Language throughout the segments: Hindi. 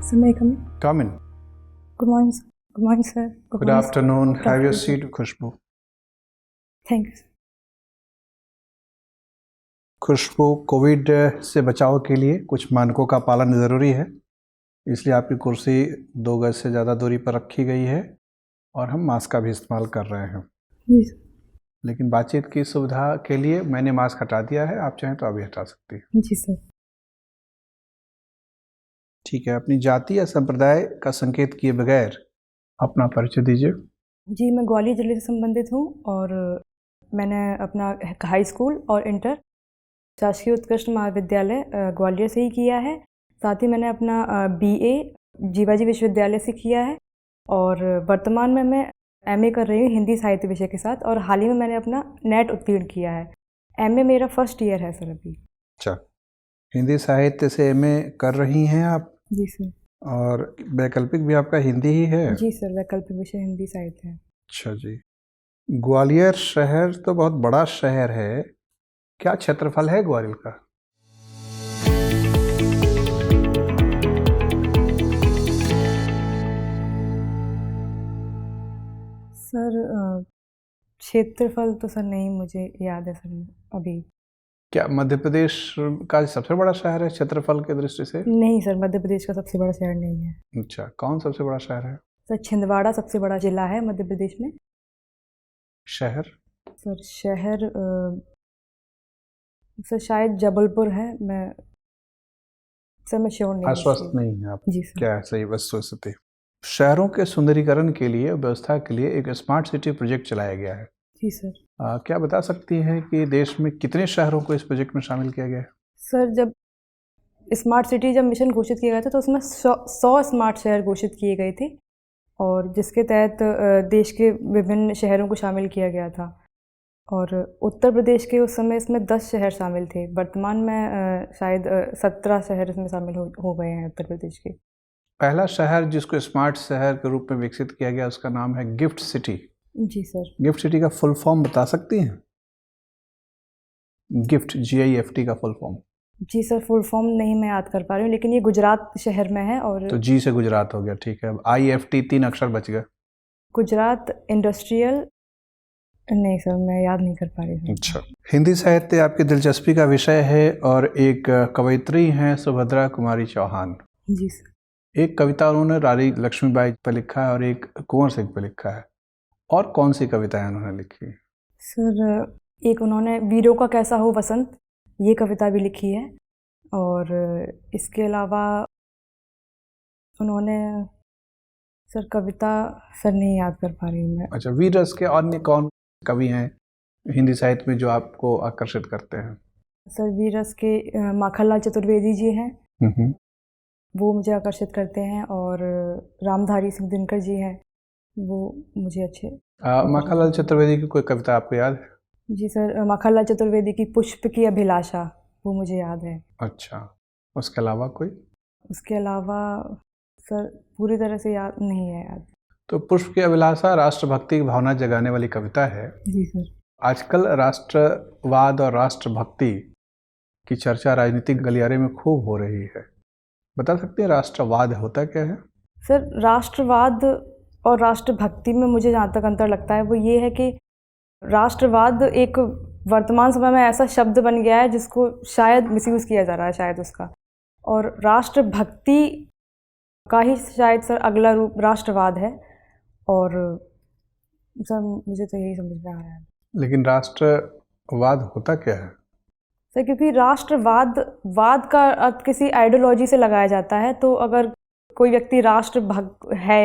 Sir, may I come in? Come in. Good morning, sir. Good morning, sir. Good afternoon. Good Have your afternoon, seat, Khushbu. Thank you. Khushbu, COVID से बचाव के लिए कुछ मानकों का पालन ज़रूरी है, इसलिए आपकी कुर्सी 2 गज से ज़्यादा दूरी पर रखी गई है और हम मास्क का भी इस्तेमाल कर रहे हैं। जी सर। लेकिन बातचीत की सुविधा के लिए मैंने मास्क हटा दिया है, आप चाहें तो अभी हटा सकती हैं। जी सर। ठीक है, अपनी जाति या संप्रदाय का संकेत किए बगैर अपना परिचय दीजिए। जी, मैं ग्वालियर जिले से संबंधित हूँ और मैंने अपना हाई स्कूल और इंटर शासकीय उत्कृष्ट महाविद्यालय ग्वालियर से ही किया है। साथ ही मैंने अपना BA जीवाजी विश्वविद्यालय से किया है और वर्तमान में मैं MA कर रही हूँ हिंदी साहित्य विषय के साथ और हाल ही में मैंने अपना नेट उत्तीर्ण किया है। MA मेरा फर्स्ट ईयर है सर अभी। अच्छा, हिंदी साहित्य से MA कर रही हैं आप? जी सर। और वैकल्पिक भी आपका हिंदी ही है? जी सर, वैकल्पिक विषय हिंदी साहित्य है। अच्छा जी। ग्वालियर शहर तो बहुत बड़ा शहर है, क्या क्षेत्रफल है ग्वालियर का? सर क्षेत्रफल तो सर नहीं मुझे याद है सर अभी। क्या मध्य प्रदेश का सबसे बड़ा शहर है क्षेत्रफल की दृष्टि से? नहीं सर, मध्य प्रदेश का सबसे बड़ा शहर नहीं है। अच्छा, कौन सबसे बड़ा शहर है? सर छिंदवाड़ा सबसे बड़ा जिला है मध्य प्रदेश में। शहर? सर शहर सर शायद जबलपुर है। मैं श्योर नहीं हूँ। आश्वस्त नहीं है आप? जी सर। क्या है सही वस्तुस्थिति? शहरों के सुंदरीकरण के लिए व्यवस्था के लिए एक स्मार्ट सिटी प्रोजेक्ट चलाया गया है। जी सर। क्या बता सकती हैं कि देश में कितने शहरों को इस प्रोजेक्ट में शामिल किया गया है? सर जब स्मार्ट सिटी जब मिशन घोषित किया गया था तो उसमें 100 स्मार्ट शहर घोषित किए गए थे और जिसके तहत देश के विभिन्न शहरों को शामिल किया गया था और उत्तर प्रदेश के उस समय इसमें 10 शहर शामिल थे। वर्तमान में शायद 17 शहर इसमें शामिल हो गए हैं उत्तर प्रदेश के। पहला शहर जिसको स्मार्ट शहर के रूप में विकसित किया गया उसका नाम है गिफ्ट सिटी। जी सर। गिफ्ट सिटी का फुल फॉर्म बता सकती हैं? गिफ्ट GIFT का फुल फॉर्म? जी सर, फुल फॉर्म नहीं मैं याद कर पा रही हूँ लेकिन ये गुजरात शहर में है और तो G से गुजरात हो गया, ठीक है। IFT 3 अक्षर बच गए। गुजरात इंडस्ट्रियल नहीं सर, मैं याद नहीं कर पा रही हूँ। अच्छा, हिंदी साहित्य आपकी दिलचस्पी का विषय है और एक कवयित्री हैं सुभद्रा कुमारी चौहान। जी सर। एक कविता उन्होंने रानी लक्ष्मीबाई पर लिखा है और एक कुंवर सिंह पर लिखा है, और कौन सी कविताएं उन्होंने लिखी? सर एक उन्होंने वीरों का कैसा हो वसंत ये कविता भी लिखी है और इसके अलावा उन्होंने सर कविता सर नहीं याद कर पा रही हूँ मैं। अच्छा, वीर रस के अन्य कौन कवि हैं हिंदी साहित्य में जो आपको आकर्षित करते हैं? सर वीर रस के माखनलाल चतुर्वेदी जी हैं, वो मुझे आकर्षित करते हैं और रामधारी सिंह दिनकर जी हैं, वो मुझे अच्छे। माखनलाल चतुर्वेदी की कोई कविता आपको याद है? जी सर, माखनलाल चतुर्वेदी की पुष्प की अभिलाषा वो मुझे याद है। अच्छा, उसके अलावा कोई? उसके अलावा सर पूरी तरह से याद नहीं है याद। तो पुष्प की अभिलाषा राष्ट्रभक्ति की भावना जगाने वाली कविता है। जी सर। आजकल राष्ट्रवाद और राष्ट्रभक्ति की चर्चा राजनीतिक गलियारे में खूब हो रही है, बता सकते हैं राष्ट्रवाद होता क्या है? सर राष्ट्रवाद और राष्ट्रभक्ति में मुझे जहाँ तक अंतर लगता है वो ये है कि राष्ट्रवाद एक वर्तमान समय में ऐसा शब्द बन गया है जिसको शायद मिसयूज़ किया जा रहा है शायद उसका, और राष्ट्रभक्ति का ही शायद सर अगला रूप राष्ट्रवाद है और सर मुझे तो यही समझ में आ रहा है। लेकिन राष्ट्रवाद होता क्या है? सर क्योंकि वाद का अर्थ किसी आइडियोलॉजी से लगाया जाता है, तो अगर कोई व्यक्ति राष्ट्रभक्त है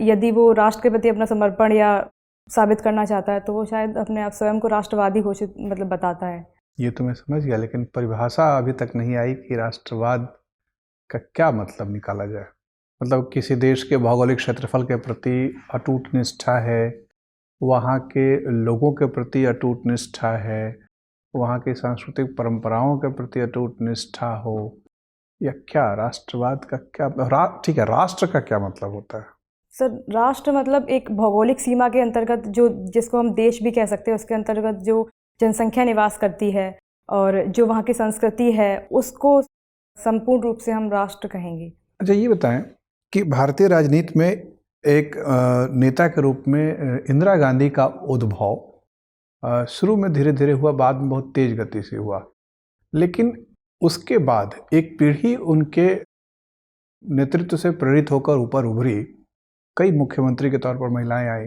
यदि वो राष्ट्र के प्रति अपना समर्पण या साबित करना चाहता है तो वो शायद अपने आप स्वयं को राष्ट्रवादी घोषित बताता है। ये तो मैं समझ गया, लेकिन परिभाषा अभी तक नहीं आई कि राष्ट्रवाद का क्या मतलब निकाला जाए। मतलब किसी देश के भौगोलिक क्षेत्रफल के प्रति अटूट निष्ठा है, वहाँ के लोगों के प्रति अटूट निष्ठा है, वहाँ की सांस्कृतिक परंपराओं के प्रति अटूट निष्ठा हो, या क्या राष्ट्रवाद का क्या ठीक है, राष्ट्र का क्या मतलब होता है? सर राष्ट्र मतलब एक भौगोलिक सीमा के अंतर्गत जो जिसको हम देश भी कह सकते हैं, उसके अंतर्गत जो जनसंख्या निवास करती है और जो वहाँ की संस्कृति है उसको संपूर्ण रूप से हम राष्ट्र कहेंगे। अच्छा, ये बताएं कि भारतीय राजनीति में एक नेता के रूप में इंदिरा गांधी का उद्भव शुरू में धीरे धीरे हुआ, बाद में बहुत तेज गति से हुआ, लेकिन उसके बाद एक पीढ़ी उनके नेतृत्व से प्रेरित होकर ऊपर उभरी। कई मुख्यमंत्री के तौर पर महिलाएं आई।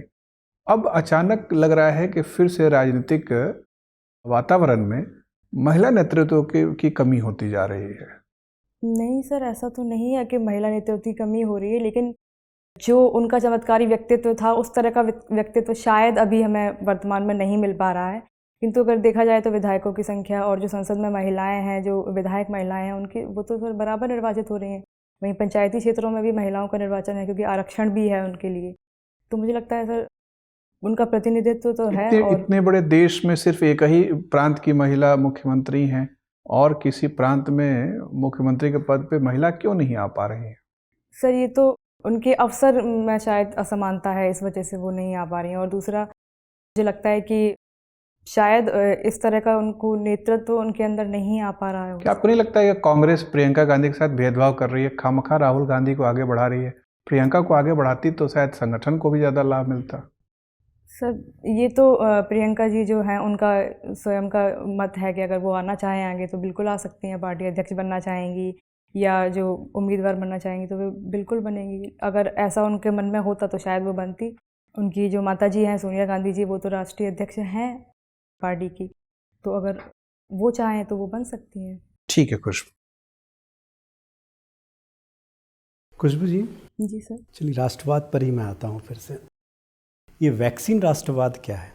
अब अचानक लग रहा है कि फिर से राजनीतिक वातावरण में महिला नेतृत्व की कमी होती जा रही है। नहीं सर, ऐसा तो नहीं है कि महिला नेतृत्व की कमी हो रही है, लेकिन जो उनका चमत्कारी व्यक्तित्व था उस तरह का व्यक्तित्व शायद अभी हमें वर्तमान में नहीं मिल पा रहा है। किंतु अगर देखा जाए तो विधायकों की संख्या और जो संसद में महिलाएं हैं, जो विधायक महिलाएं हैं, उनकी वो तो सर बराबर निर्वाचित हो रही हैं। वहीं पंचायती क्षेत्रों में भी महिलाओं का निर्वाचन है, क्योंकि आरक्षण भी है उनके लिए। तो मुझे लगता है सर उनका प्रतिनिधित्व तो है। और इतने बड़े देश में सिर्फ एक ही प्रांत की महिला मुख्यमंत्री हैं, और किसी प्रांत में मुख्यमंत्री के पद पे महिला क्यों नहीं आ पा रही है? सर ये तो उनके अवसर में शायद असमानता है, इस वजह से वो नहीं आ पा रही हैं। और दूसरा मुझे लगता है कि शायद इस तरह का उनको नेतृत्व उनके अंदर नहीं आ पा रहा है। क्या आपको नहीं लगता है कि कांग्रेस प्रियंका गांधी के साथ भेदभाव कर रही है, खामखा राहुल गांधी को आगे बढ़ा रही है? प्रियंका को आगे बढ़ाती तो शायद संगठन को भी ज़्यादा लाभ मिलता। सर ये तो प्रियंका जी जो हैं उनका स्वयं का मत है कि अगर वो आना चाहें आगे तो बिल्कुल आ सकती हैं। पार्टी अध्यक्ष बनना चाहेंगी या जो उम्मीदवार बनना चाहेंगी तो वो बिल्कुल बनेंगी। अगर ऐसा उनके मन में होता तो शायद वो बनती। उनकी जो माता जी हैं सोनिया गांधी जी, वो तो राष्ट्रीय अध्यक्ष हैं पार्टी की, तो अगर वो चाहें तो वो बन सकती हैं। ठीक है खुशबू जी। जी सर। चलिए, राष्ट्रवाद पर ही मैं आता हूँ फिर से। ये वैक्सीन राष्ट्रवाद क्या है?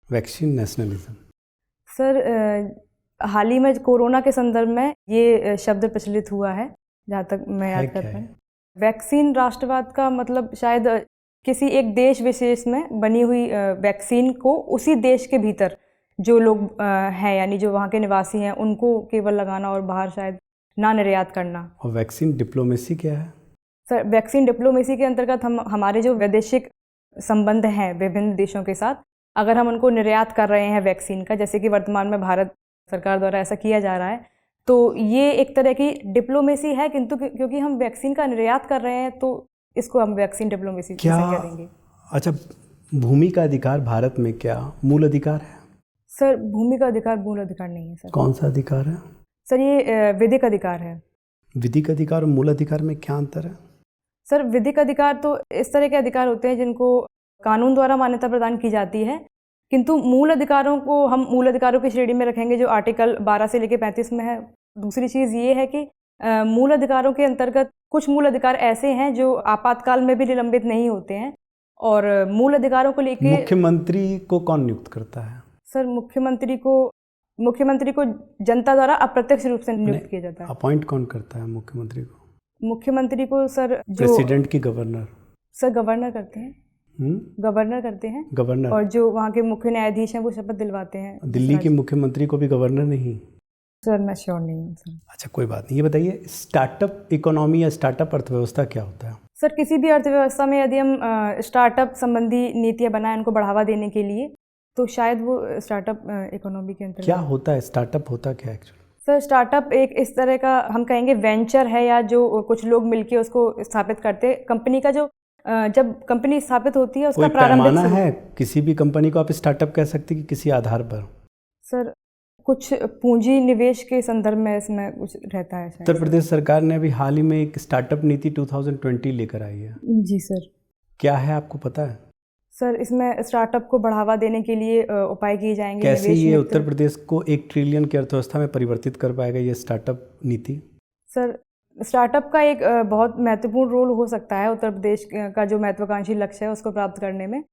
Vaccine nationalism. सर हाल ही में कोरोना के संदर्भ में ये शब्द प्रचलित हुआ है, जहाँ तक मैं याद कर पाई। वैक्सीन राष्ट्रवाद का मतलब शायद किसी एक देश विशेष में बनी हुई वैक्सीन को उसी देश के भीतर जो लोग हैं, यानी जो वहाँ के निवासी हैं, उनको केवल लगाना और बाहर शायद ना निर्यात करना। और वैक्सीन डिप्लोमेसी क्या है? सर वैक्सीन डिप्लोमेसी के अंतर्गत हम हमारे जो वैदेशिक संबंध हैं विभिन्न देशों के साथ, अगर हम उनको निर्यात कर रहे हैं वैक्सीन का, जैसे कि वर्तमान में भारत सरकार द्वारा ऐसा किया जा रहा है, तो ये एक तरह की डिप्लोमेसी है। किंतु क्योंकि हम वैक्सीन का निर्यात कर रहे हैं तो इसको हम वैक्सीन डिप्लोमेसी क्या कह देंगे। अच्छा, भूमि का अधिकार भारत में क्या मूल अधिकार है? सर भूमि का अधिकार मूल अधिकार नहीं है सर। कौन सा अधिकार है? सर ये विधिक अधिकार है। विधिक अधिकार और मूल अधिकार में क्या अंतर है? सर विधिक अधिकार तो इस तरह के अधिकार होते हैं जिनको कानून द्वारा मान्यता प्रदान की जाती है, किंतु मूल अधिकारों को हम मूल अधिकारों की श्रेणी में रखेंगे जो आर्टिकल 12 से लेकर 35 में है। दूसरी चीज़ ये है कि मूल अधिकारों के अंतर्गत कुछ मूल अधिकार ऐसे हैं जो आपातकाल में भी निलंबित नहीं होते हैं। और मूल अधिकारों को लेकर मुख्यमंत्री को कौन नियुक्त करता है? सर मुख्यमंत्री को जनता द्वारा अप्रत्यक्ष रूप से नियुक्त किया जाता है। अपॉइंट कौन करता है मुख्यमंत्री को? मुख्यमंत्री को सर जो प्रेसिडेंट की गवर्नर? सर गवर्नर करते हैं। गवर्नर करते हैं। गवर्नर। और जो वहाँ के मुख्य न्यायाधीश हैं वो शपथ दिलवाते हैं। दिल्ली के मुख्यमंत्री को भी गवर्नर नहीं? सर मैं श्योर नहीं हूँ सर। अच्छा, कोई बात नहीं। ये बताइए, स्टार्टअप इकोनॉमी या स्टार्टअप अर्थव्यवस्था क्या होता है? सर किसी भी अर्थव्यवस्था में यदि हम स्टार्टअप संबंधी नीतियाँ बनाएं उनको बढ़ावा देने के लिए, तो शायद वो स्टार्टअप इकोनॉमी के अंतर्गत। क्या होता है स्टार्टअप? होता क्या एक्चुअली? सर स्टार्टअप एक इस तरह का हम कहेंगे वेंचर है, या जो कुछ लोग मिलके उसको स्थापित करते हैं। कंपनी का जो जब कंपनी स्थापित होती है उसका प्रारंभिक है। किसी भी कंपनी को आप स्टार्टअप कह सकते हैं कि किसी आधार पर? सर कुछ पूंजी निवेश के संदर्भ में इसमें कुछ रहता है। उत्तर प्रदेश सरकार ने अभी हाल ही में एक स्टार्टअप नीति 2020 लेकर आई है। जी सर। क्या है, आपको पता है? सर इसमें स्टार्टअप को बढ़ावा देने के लिए उपाय किए जाएंगे। कैसे ये उत्तर प्रदेश को 1 ट्रिलियन की अर्थव्यवस्था में परिवर्तित कर पाएगा ये स्टार्टअप नीति? सर स्टार्टअप का एक बहुत महत्वपूर्ण रोल हो सकता है उत्तर प्रदेश का जो महत्वाकांक्षी लक्ष्य है उसको प्राप्त करने में।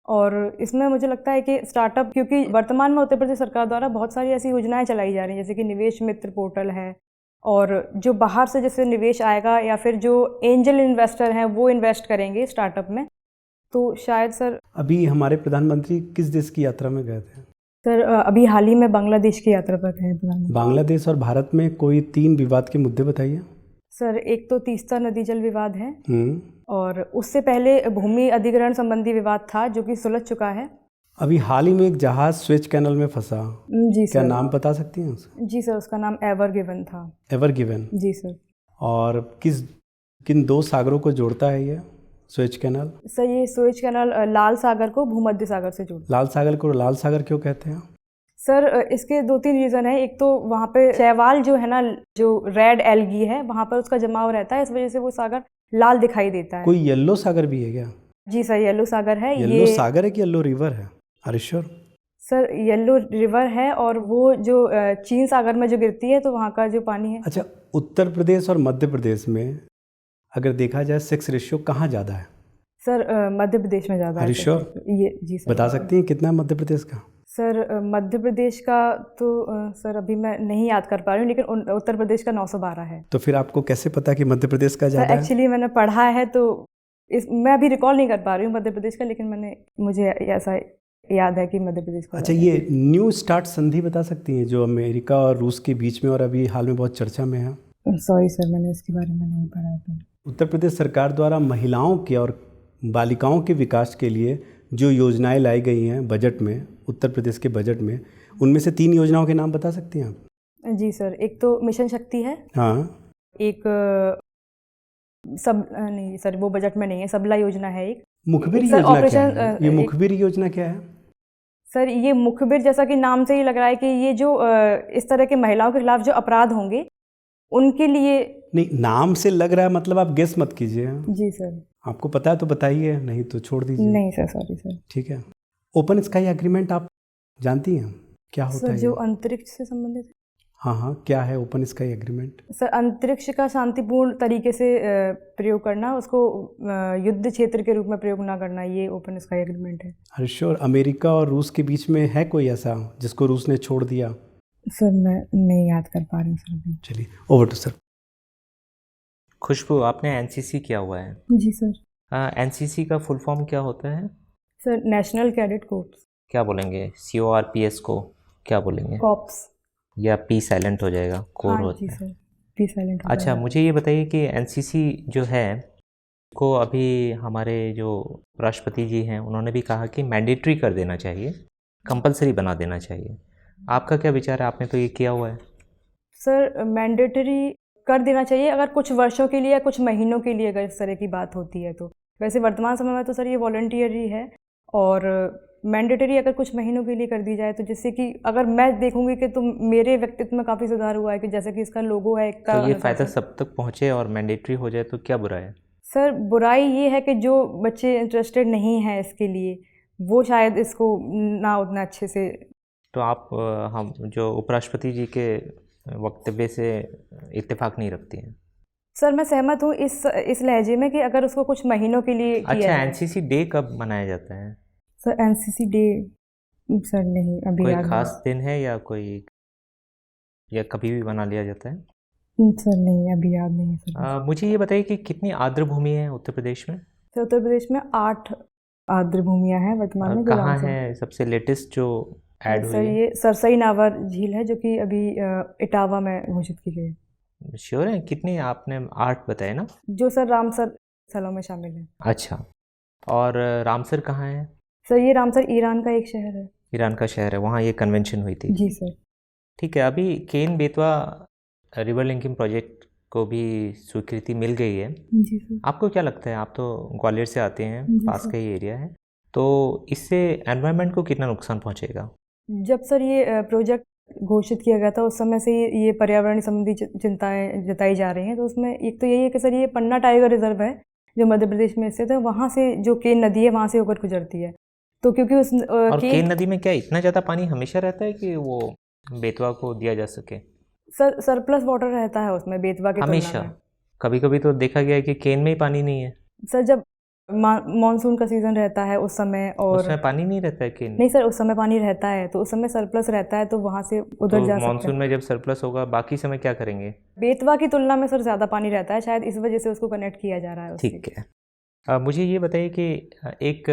और इसमें मुझे लगता है कि स्टार्टअप, क्योंकि वर्तमान में उत्तर प्रदेश सरकार द्वारा बहुत सारी ऐसी योजनाएं चलाई जा रही हैं, जैसे कि निवेश मित्र पोर्टल है, और जो बाहर से जैसे निवेश आएगा या फिर जो एंजल इन्वेस्टर हैं वो इन्वेस्ट करेंगे स्टार्टअप में, तो शायद सर। अभी हमारे प्रधानमंत्री किस देश की यात्रा में गए थे? सर अभी हाल ही में बांग्लादेश की यात्रा पर गए प्रधानमंत्री। बांग्लादेश और भारत में कोई 3 विवाद के मुद्दे बताइए। सर एक तो तीस्ता नदी जल विवाद है, और उससे पहले भूमि अधिग्रहण संबंधी विवाद था जो कि सुलझ चुका है। अभी हाल ही में एक जहाज स्वेज कैनल में फंसा। जी सर। क्या नाम बता सकती हैं उसका? जी सर, उसका नाम एवर गिवन था। Ever Given? जी सर। और किस किन दो सागरों को जोड़ता है ये सुएज कैनाल? सर ये सुएज कैनाल लाल सागर को भूमध्य सागर से जोड़ता लाल सागर को लाल सागर क्यों कहते हैं? है सर। इसके 2-3 रीज़न है। एक तो वहाँ पे शैवाल जो है ना, जो रेड एल्गी है, वहाँ पर उसका जमाव रहता है, इस वजह से वो सागर लाल दिखाई देता है। कोई येलो सागर भी है क्या? जी सर, येलो सागर है। येलो सागर है कि येलो रिवर है? Are you sure? Sir yellow river है, और वो जो चीन सागर में जो गिरती है, तो वहाँ का जो पानी है। अच्छा, उत्तर प्रदेश और मध्य प्रदेश में अगर देखा जाए सेक्स रेशियो कहाँ ज़्यादा है? सर मध्य प्रदेश में ज़्यादा आर है। You sure? ये जी सर। बता सकती हैं कितना है मध्य प्रदेश का? सर मध्य प्रदेश का तो सर अभी मैं नहीं याद कर पा रही हूँ, लेकिन उत्तर प्रदेश का 912 है। तो फिर आपको कैसे पता कि मध्य प्रदेश का ज़्यादा है? एक्चुअली मैंने पढ़ा है, तो मैं अभी रिकॉल नहीं कर पा रही हूँ मध्य प्रदेश का, लेकिन मुझे ऐसा याद है कि मध्य प्रदेश का। अच्छा, ये न्यू स्टार्ट संधि बता सकती हैं जो अमेरिका और रूस के बीच में और अभी हाल में बहुत चर्चा में है? सॉरी सर, मैंने इसके बारे में नहीं पढ़ा था। उत्तर प्रदेश सरकार द्वारा महिलाओं के और बालिकाओं के विकास के लिए जो योजनाएं लाई गई हैं बजट में, उत्तर प्रदेश के बजट में, उनमें से 3 योजनाओं के नाम बता सकती हैं आप? जी सर, एक तो मिशन शक्ति है। हाँ। एक नहीं सर, वो बजट में नहीं है। सबला योजना है एक। मुखबिर सर, योजना क्या ऑपरेशन है? ये मुखबिर योजना क्या है? सर ये मुखबिर, जैसा कि नाम से ही लग रहा है कि ये जो इस तरह के महिलाओं के खिलाफ जो अपराध होंगे उनके लिए। नहीं, नाम से लग रहा है, मतलब आप गेस मत कीजिए। जी सर। आपको पता है तो बताइए, नहीं तो छोड़ दीजिए। नहीं सर, सॉरी सर। ठीक है। ओपन स्काई एग्रीमेंट आप जानती हैं क्या होता है? सर जो अंतरिक्ष से संबंधित है। हाँ हाँ, क्या है ओपन स्काई एग्रीमेंट? सर अंतरिक्ष का शांतिपूर्ण तरीके से प्रयोग करना, उसको युद्ध क्षेत्र के रूप में प्रयोग ना करना, ये ओपन स्काई एग्रीमेंट है। अरे श्योर। अमेरिका और रूस के बीच में है कोई ऐसा जिसको रूस ने छोड़ दिया? सर मैं नहीं याद कर पा रही हूँ सर अभी। चलिए, ओवर टू सर। खुशबू, आपने एनसीसी किया हुआ है। जी सर। एनसीसी का फुल फॉर्म क्या होता है? Sir national cadet corpse. क्या बोलेंगे? CORPS को क्या बोलेंगे? कॉप्स। या P साइलेंट हो जाएगा? कोर हाँ होता जी है। Sir, P silent. अच्छा, मुझे ये बताइए कि एनसीसी जो है को अभी हमारे जो राष्ट्रपति जी हैं उन्होंने भी कहा कि मैंडेटरी कर देना चाहिए, कंपलसरी बना देना चाहिए। आपका क्या विचार है? आपने तो ये किया हुआ है। सर मैंडेटरी कर देना चाहिए अगर कुछ वर्षों के लिए या कुछ महीनों के लिए अगर इस तरह की बात होती है तो। वैसे वर्तमान समय में तो सर ये वॉलंटियरी है, और मैंडेटरी अगर कुछ महीनों के लिए कर दी जाए तो जिससे कि अगर मैं देखूंगी कि तुम मेरे व्यक्तित्व में काफ़ी सुधार हुआ है, कि जैसे कि इसका लोगो है एकता। तो ये फ़ायदा सब तक पहुँचे और मैंडेटरी हो जाए तो क्या बुरा है? सर बुराई ये है कि जो बच्चे इंटरेस्टेड नहीं हैं इसके लिए, वो शायद इसको ना उतना अच्छे से। तो आप हम जो उपराष्ट्रपति जी के वक्तव्य से इत्तेफाक नहीं रखती हैं? सर मैं सहमत हूँ इस लहजे में कि अगर उसको कुछ महीनों के लिए किया अच्छा, जाए। एनसीसी डे कब मनाया जाता है? सर एनसीसी डे सर नहीं अभी कोई याद खास दिन है या कभी भी मना लिया जाता है? सर नहीं अभी याद नहीं है सर। मुझे ये बताइए कि कितनी आर्द्र भूमि है उत्तर प्रदेश में? सर उत्तर प्रदेश में 8 आर्द्र भूमियाँ हैं वर्तमान में। कहाँ है सबसे लेटेस्ट जो ऐड हुई सर है? ये सरसई नावर झील है, जो कि अभी इटावा में घोषित की गई है। श्योर है? कितनी? आपने 8 बताए ना? जो सर रामसर स्थलों में शामिल है। अच्छा, और रामसर कहाँ है? सर ये रामसर ईरान का एक शहर है। ईरान का शहर है, वहाँ ये कन्वेंशन हुई थी। जी सर। ठीक है। अभी Ken Betwa river linking project को भी स्वीकृति मिल गई है। जी सर। आपको क्या लगता है? आप तो ग्वालियर से आते हैं, जी पास सर। का ही एरिया है, तो इससे एनवायरनमेंट को कितना नुकसान पहुंचेगा? जब सर ये प्रोजेक्ट घोषित किया गया था उस समय से ये पर्यावरण संबंधी चिंताएं जताई जा रही हैं। तो उसमें एक तो यही है कि सर ये पन्ना टाइगर रिजर्व है जो मध्य प्रदेश में स्थित है, वहाँ से जो केन नदी है वहाँ से होकर गुजरती है। तो क्योंकि उस और केन नदी में क्या इतना ज़्यादा पानी हमेशा रहता है कि वो बेतवा को दिया जा सके? सर सरप्लस वाटर रहता है उसमें बेतवा के तुलना हमेशा? में। कभी कभी तो देखा गया है कि केन में ही पानी नहीं है। सर जब मानसून का सीजन रहता है उस समय, और उसमें पानी नहीं रहता है केन में? नहीं सर, उस समय पानी रहता है, तो उस समय सरप्लस रहता है तो वहाँ से उधर तो जा सकते मानसून हैं। में जब सरप्लस होगा बाकी समय क्या करेंगे? बेतवा की तुलना में सर ज़्यादा पानी रहता है, शायद इस वजह से उसको कनेक्ट किया जा रहा है उससे। ठीक है। मुझे ये बताइए कि एक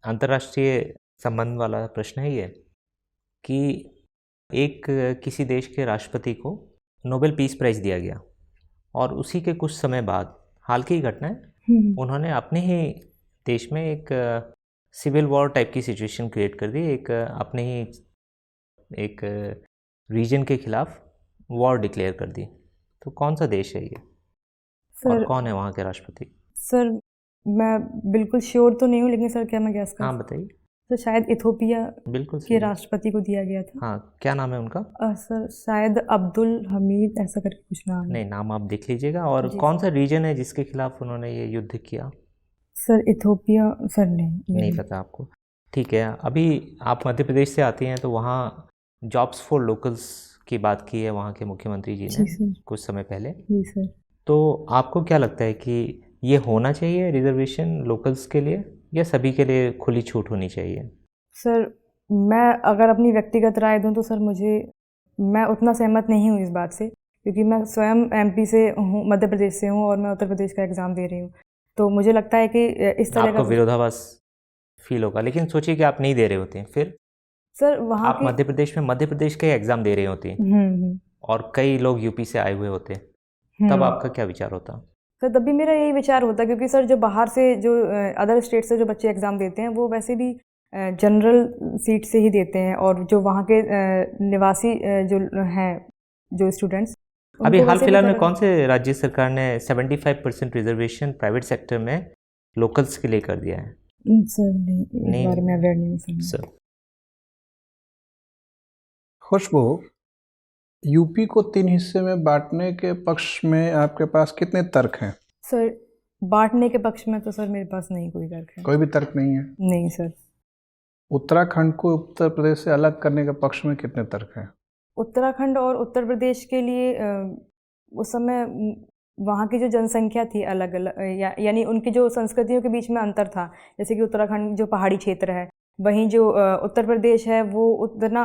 अंतर्राष्ट्रीय संबंध वाला प्रश्न है ये कि एक किसी देश के राष्ट्रपति को नोबेल पीस प्राइज़ दिया गया और उसी के कुछ समय बाद, हाल की घटना है, उन्होंने अपने ही देश में एक सिविल वॉर टाइप की सिचुएशन क्रिएट कर दी। एक अपने ही एक रीजन के खिलाफ वॉर डिक्लेयर कर दी। तो कौन सा देश है ये? और सर कौन है वहाँ के राष्ट्रपति? सर मैं बिल्कुल श्योर तो नहीं हूँ, लेकिन सर क्या मैं गैस कर हाँ सकती बताइए। हूँ? तो शायद इथोपिया बिल्कुल के सही है। राष्ट्रपति को दिया गया था। हाँ, क्या नाम है उनका? सर शायद अब्दुल हमीद ऐसा करके कुछ नाम है। नहीं, नाम आप देख लीजिएगा। और जी कौन सर। सा रीजन है जिसके खिलाफ उन्होंने ये युद्ध किया? सर इथोपिया सर नहीं, ये नहीं पता आपको? ठीक है। अभी आप मध्य प्रदेश से आती हैं, तो वहाँ जॉब्स फॉर लोकल्स की बात की है वहाँ के मुख्यमंत्री जी जी ने सर। कुछ समय पहले। जी सर। तो आपको क्या लगता है कि ये होना चाहिए रिजर्वेशन लोकल्स के लिए, या सभी के लिए खुली छूट होनी चाहिए? सर मैं अगर अपनी व्यक्तिगत राय दूं तो सर मैं उतना सहमत नहीं हूँ इस बात से, क्योंकि मैं स्वयं एमपी से हूँ, मध्य प्रदेश से हूँ, और मैं उत्तर प्रदेश का एग्ज़ाम दे रही हूँ। तो मुझे लगता है कि इस तरह आपको का विरोधाभास फील होगा, लेकिन सोचिए कि आप नहीं दे रहे होते हैं, फिर सर वहाँ आप के मध्य प्रदेश में मध्य प्रदेश के एग्ज़ाम दे रही होती हैं हम्म और कई लोग यूपी से आए हुए होते, तब हम्म आपका क्या विचार होता? सर तब भी मेरा यही विचार होता, क्योंकि सर जो बाहर से जो अदर स्टेट से जो बच्चे एग्ज़ाम देते हैं वो वैसे भी जनरल सीट से ही देते हैं, और जो वहाँ के निवासी जो हैं जो स्टूडेंट्स, अभी उनको हाल वैसे भी फिलहाल में ज़्यादा कौन से राज्य सरकार ने 75% रिजर्वेशन प्राइवेट सेक्टर में लोकल्स के लिए कर दिया है? सर नहीं, इस नहीं बारे में अवेयर नहीं हूँ सर मैं। सर। खुशबू, यूपी को 3 हिस्से में बांटने के पक्ष में आपके पास कितने तर्क हैं? सर बांटने के पक्ष में तो सर मेरे पास नहीं कोई तर्क है। कोई भी तर्क नहीं है। नहीं सर। उत्तराखंड को उत्तर प्रदेश से अलग करने के पक्ष में कितने तर्क हैं? उत्तराखंड और उत्तर प्रदेश के लिए उस समय वहाँ की जो जनसंख्या थी अलग अलग, यानी उनकी जो संस्कृतियों के बीच में अंतर था। जैसे कि उत्तराखंड जो पहाड़ी क्षेत्र है, वहीं जो उत्तर प्रदेश है वो उतना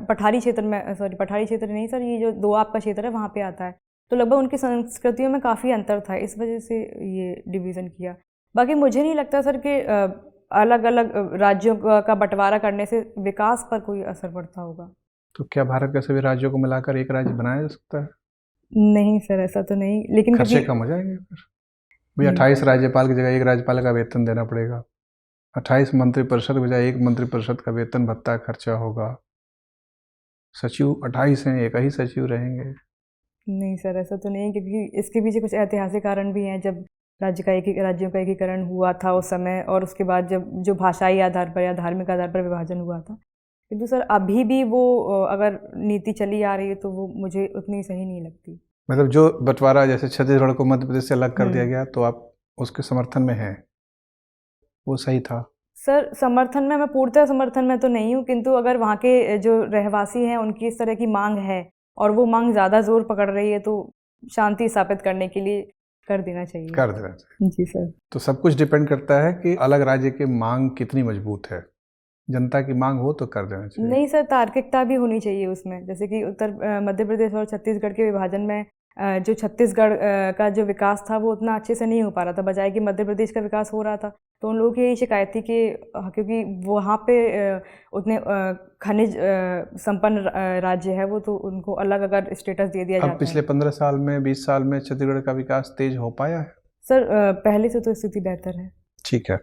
पठारी क्षेत्र में, सॉरी पठारी क्षेत्र नहीं सर, ये जो दोआब का क्षेत्र है वहाँ पे आता है। तो लगभग उनकी संस्कृतियों में काफ़ी अंतर था, इस वजह से ये डिवीज़न किया। बाकी मुझे नहीं लगता सर कि अलग अलग राज्यों का बंटवारा करने से विकास पर कोई असर पड़ता होगा। तो क्या भारत के सभी राज्यों को मिलाकर एक राज्य बनाया जा सकता है? नहीं सर, ऐसा तो नहीं, लेकिन खर्चे क्योंकि कम हो जाएंगे फिर। भाई 28 राज्यपाल की जगह एक राज्यपाल का वेतन देना पड़ेगा, 28 मंत्रिपरिषद की बजाय एक मंत्रिपरिषद का वेतन भत्ता खर्चा होगा, सचिव 28 हैं, एक ही सचिव रहेंगे। नहीं सर, ऐसा तो नहीं, क्योंकि इसके पीछे कुछ ऐतिहासिक कारण भी हैं। जब राज्यों का एकीकरण हुआ था उस समय, और उसके बाद जब जो भाषाई आधार पर या धार्मिक आधार पर विभाजन हुआ था। किंतु सर अभी भी वो अगर नीति चली आ रही है तो वो मुझे उतनी सही नहीं लगती। मतलब जो बंटवारा जैसे छत्तीसगढ़ को मध्य प्रदेश से अलग कर दिया गया, तो आप उसके समर्थन में हैं, वो सही था? सर समर्थन में, मैं पूर्णतः समर्थन में तो नहीं हूँ, किंतु अगर वहाँ के जो रहवासी हैं उनकी इस तरह की मांग है और वो मांग ज़्यादा जोर पकड़ रही है, तो शांति स्थापित करने के लिए कर देना चाहिए। कर देना चाहिए। जी सर। तो सब कुछ डिपेंड करता है कि अलग राज्य की मांग कितनी मजबूत है। जनता की मांग हो तो कर देना चाहिए। नहीं सर, तार्किकता भी होनी चाहिए उसमें। जैसे कि मध्य प्रदेश और छत्तीसगढ़ के विभाजन में जो छत्तीसगढ़ का जो विकास था वो उतना अच्छे से नहीं हो पा रहा था, बजाय कि मध्य प्रदेश का विकास हो रहा था। तो उन लोगों की यही शिकायत थी कि क्योंकि वहाँ पे उतने खनिज संपन्न राज्य है वो, तो उनको अलग अगर स्टेटस दे दिया जाता है। अब पिछले 15 साल में 20 साल में छत्तीसगढ़ का विकास तेज हो पाया है? सर पहले से तो स्थिति बेहतर है। ठीक है,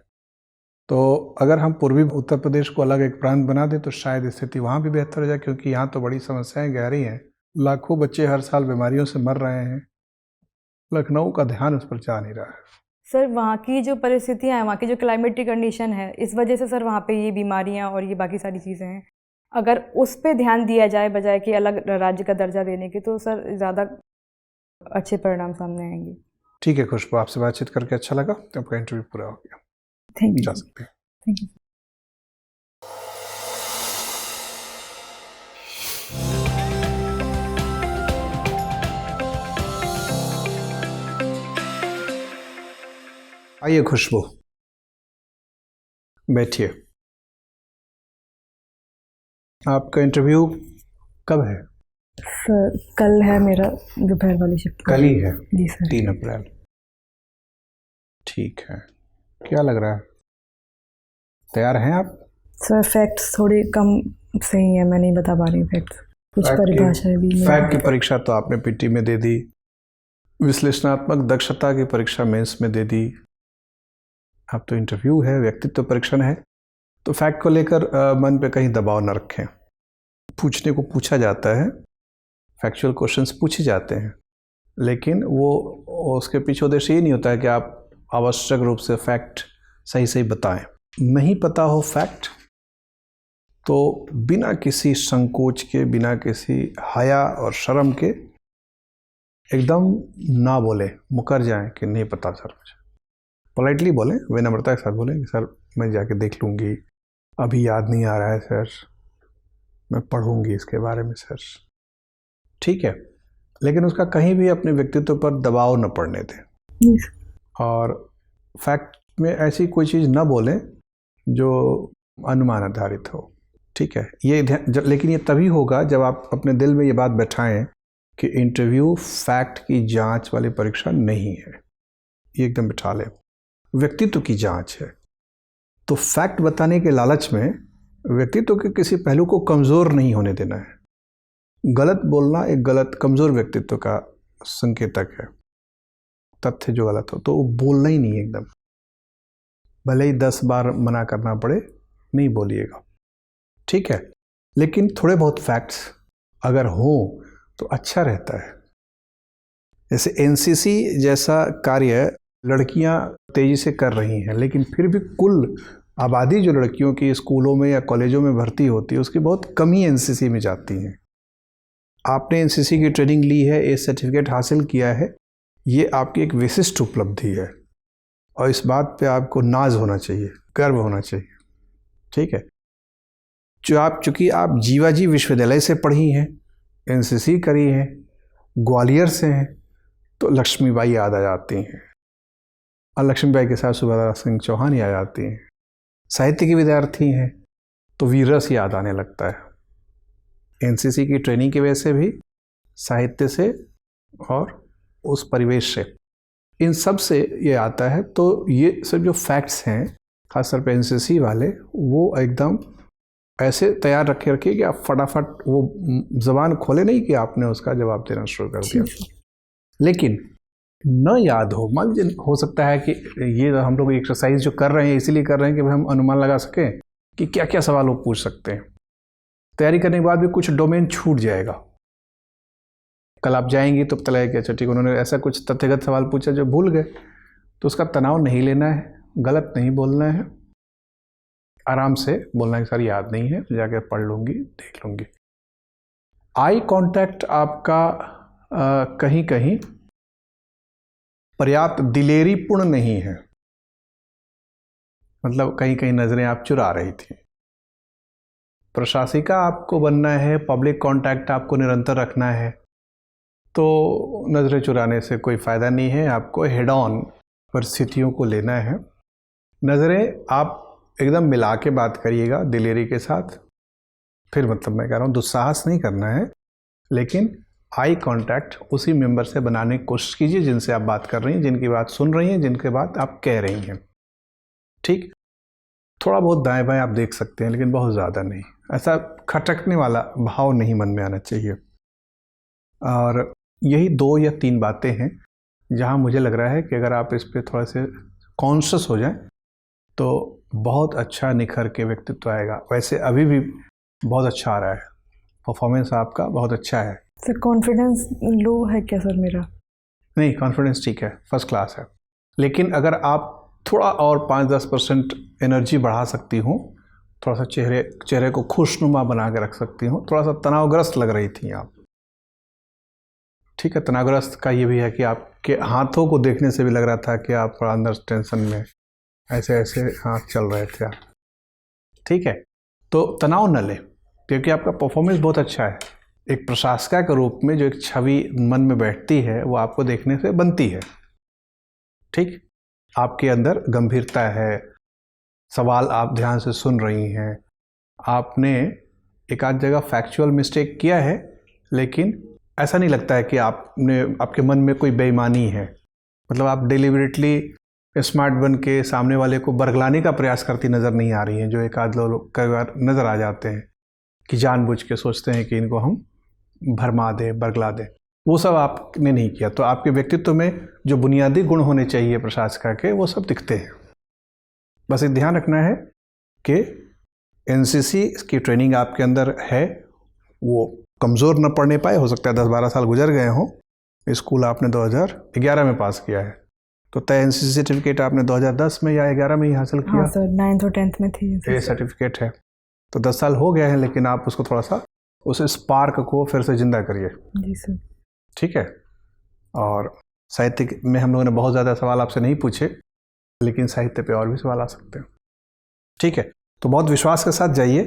तो अगर हम पूर्वी उत्तर प्रदेश को अलग एक प्रांत बना दें तो शायद स्थिति वहाँ भी बेहतर हो जाए, क्योंकि यहाँ तो बड़ी समस्याएं गहरी हैं। लाखों बच्चे हर साल बीमारियों से मर रहे हैं। लखनऊ का ध्यान उस पर जा नहीं रहा है। सर वहाँ की जो परिस्थितियाँ हैं, वहाँ की जो क्लाइमेटिक कंडीशन है, इस वजह से सर वहाँ पे ये बीमारियाँ और ये बाकी सारी चीज़ें हैं। अगर उस पे ध्यान दिया जाए बजाय कि अलग राज्य का दर्जा देने के, तो सर ज़्यादा अच्छे परिणाम सामने आएंगे। ठीक है खुशबू, आपसे बातचीत करके अच्छा लगा। तो आपका इंटरव्यू पूरा हो गया, थैंक यू। जा सकते हैं। Thank you. आइए खुशबू, बैठिए। आपका इंटरव्यू कब है? सर कल है मेरा दोपहर वाली शिफ्ट। कल ही है? जी सर। 3 अप्रैल। ठीक है, क्या लग रहा है, तैयार हैं आप? सर फैक्ट्स थोड़े कम सही है, मैं नहीं बता पा रही हूँ फैक्ट्स, कुछ परिभाषाएं भी। फैक्ट की परीक्षा तो आपने पीटी में दे दी, विश्लेषणात्मक दक्षता की परीक्षा मेंस में दे दी, अब तो इंटरव्यू है, व्यक्तित्व परीक्षण है। तो फैक्ट को लेकर मन पे कहीं दबाव न रखें। पूछने को पूछा जाता है, फैक्चुअल क्वेश्चंस पूछे जाते हैं, लेकिन वो उसके पीछे उद्देश्य ये नहीं होता है कि आप आवश्यक रूप से फैक्ट सही सही बताएं। नहीं पता हो फैक्ट तो बिना किसी संकोच के, बिना किसी हया और शर्म के एकदम ना बोले, मुकर जाएं कि नहीं पता सर मुझे। पोलाइटली बोलें, विनम्रता के साथ बोलें कि सर मैं जाके देख लूँगी, अभी याद नहीं आ रहा है सर, मैं पढ़ूंगी इसके बारे में सर। ठीक है, लेकिन उसका कहीं भी अपने व्यक्तित्व पर दबाव न पड़ने दें और फैक्ट में ऐसी कोई चीज़ न बोलें जो अनुमान आधारित हो। ठीक है, लेकिन ये तभी होगा जब आप अपने दिल में ये बात बैठाएं कि इंटरव्यू फैक्ट की जांच वाली परीक्षा नहीं है। ये एकदम बिठा लें, व्यक्तित्व की जांच है। तो फैक्ट बताने के लालच में व्यक्तित्व के किसी पहलू को कमज़ोर नहीं होने देना है। गलत बोलना एक गलत कमज़ोर व्यक्तित्व का संकेतक है। तथ्य जो गलत हो तो वो बोलना ही नहीं है एकदम, भले ही 10 बार मना करना पड़े, नहीं बोलिएगा। ठीक है, लेकिन थोड़े बहुत फैक्ट्स अगर हों तो अच्छा रहता है। जैसे एनसीसी जैसा कार्य लड़कियां तेजी से कर रही हैं, लेकिन फिर भी कुल आबादी जो लड़कियों की स्कूलों में या कॉलेजों में भर्ती होती है उसकी बहुत कम ही एनसीसी में जाती हैं। आपने एनसीसी की ट्रेनिंग ली है, ए सर्टिफिकेट हासिल किया है, ये आपकी एक विशिष्ट उपलब्धि है और इस बात पे आपको नाज होना चाहिए, गर्व होना चाहिए। ठीक है, चूँकि आप जीवाजी विश्वविद्यालय से पढ़ी हैं, एनसीसी करी है, ग्वालियर से हैं, तो लक्ष्मीबाई याद आ जाती हैं और लक्ष्मीबाई के साथ सुभद्रा सिंह चौहान याद आती हैं। साहित्य की विद्यार्थी हैं तो वीररस याद आने लगता है। एनसीसी की ट्रेनिंग की वजह से भी, साहित्य से और उस परिवेश से, इन सब से ये आता है। तो ये सब जो फैक्ट्स हैं खासतौर पे एनसीसी वाले, वो एकदम ऐसे तैयार रखे रखिए कि आप फटाफट वो ज़बान खोले नहीं कि आपने उसका जवाब देना शुरू कर दिया। लेकिन न याद हो, मान लीजिए हो सकता है कि ये हम लोग एक्सरसाइज जो कर रहे हैं इसीलिए कर रहे हैं कि हम अनुमान लगा सकें कि क्या क्या सवाल वो पूछ सकते हैं। तैयारी करने के बाद भी कुछ डोमेन छूट जाएगा। कल आप जाएंगी तो पता लगेगा कि अच्छा ठीक, उन्होंने ऐसा कुछ तथ्यगत सवाल पूछा जो भूल गए, तो उसका तनाव नहीं लेना है, गलत नहीं बोलना है, आराम से बोलना है सर याद नहीं है, जाके पढ़ लूँगी, देख लूँगी। आई कांटेक्ट आपका कहीं कहीं पर्याप्त दिलेरीपूर्ण नहीं है, मतलब कहीं कहीं नज़रें आप चुरा रही थी। प्रशासिका आपको बनना है, पब्लिक कांटेक्ट आपको निरंतर रखना है, तो नज़रें चुराने से कोई फ़ायदा नहीं है। आपको हेड ऑन परिस्थितियों को लेना है। नज़रें आप एकदम मिला के बात करिएगा दिलेरी के साथ। फिर मतलब मैं कह रहा हूँ दुस्साहस नहीं करना है, लेकिन आई कांटेक्ट उसी मेंबर से बनाने की कोशिश कीजिए जिनसे आप बात कर रही हैं, जिनकी बात सुन रही हैं, जिनके बात आप कह रही हैं। ठीक, थोड़ा बहुत दाएं बाएं आप देख सकते हैं, लेकिन बहुत ज़्यादा नहीं। ऐसा खटकने वाला भाव नहीं मन में आना चाहिए। और यही 2 या 3 बातें हैं जहां मुझे लग रहा है कि अगर आप इस पर थोड़ा से कॉन्शियस हो जाएं तो बहुत अच्छा निखर के व्यक्तित्व आएगा। वैसे अभी भी बहुत अच्छा आ रहा है, परफॉर्मेंस आपका बहुत अच्छा है। सर कॉन्फिडेंस लो है क्या सर मेरा? नहीं, कॉन्फिडेंस ठीक है, फर्स्ट क्लास है। लेकिन अगर आप थोड़ा और 5-10% एनर्जी बढ़ा सकती हूँ, थोड़ा सा चेहरे को खुशनुमा बना के रख सकती हूँ। थोड़ा सा तनावग्रस्त लग रही थी आप। ठीक है, तनावग्रस्त का ये भी है कि आपके हाथों को देखने से भी लग रहा था कि आप थोड़ा अंदर टेंशन में, ऐसे ऐसे हाथ चल रहे थे आप। ठीक है, तो तनाव न लें, क्योंकि आपका परफॉर्मेंस बहुत अच्छा है। एक प्रशासिका के रूप में जो एक छवि मन में बैठती है वो आपको देखने से बनती है। ठीक, आपके अंदर गंभीरता है, सवाल आप ध्यान से सुन रही हैं, आपने एक आध जगह फैक्चुअल मिस्टेक किया है, लेकिन ऐसा नहीं लगता है कि आपके मन में कोई बेईमानी है। मतलब आप डिलिबरेटली स्मार्ट बन के सामने वाले को बरगलाने का प्रयास करती नज़र नहीं आ रही हैं, जो एक आध लोग कई बार नज़र आ जाते हैं कि जानबूझ के सोचते हैं कि इनको हम भरमा दें, बरगला दें। वो सब आपने नहीं किया। तो आपके व्यक्तित्व में जो बुनियादी गुण होने चाहिए प्रशासिका के, वो सब दिखते हैं। बस एक ध्यान रखना है कि एनसीसी की ट्रेनिंग आपके अंदर है, वो कमज़ोर न पड़ने पाए। हो सकता है 10-12 साल गुजर गए हों, स्कूल आपने 2011 में पास किया है, तो तय एनसीसी सर्टिफिकेट आपने 2010 में या 11 में ही हासिल किया? हाँ सर, 9th और 10th में थी ये सर्टिफिकेट है। तो 10 साल हो गए हैं, लेकिन आप उसको थोड़ा सा उस स्पार्क को फिर से जिंदा करिए। जी सर। ठीक है। और साहित्य में हम लोगों ने बहुत ज़्यादा सवाल आपसे नहीं पूछे, लेकिन साहित्य पे और भी सवाल आ सकते हैं। ठीक है, तो बहुत विश्वास के साथ जाइए,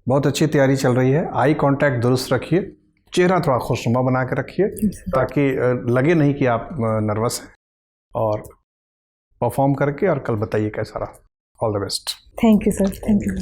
बहुत अच्छी तैयारी चल रही है। आई कांटेक्ट दुरुस्त रखिए, चेहरा थोड़ा खुशनुमा बना के रखिए, ताकि लगे नहीं कि आप नर्वस हैं, और परफॉर्म करके और कल बताइए कैसा रहा। All the best. Thank you sir, thank you.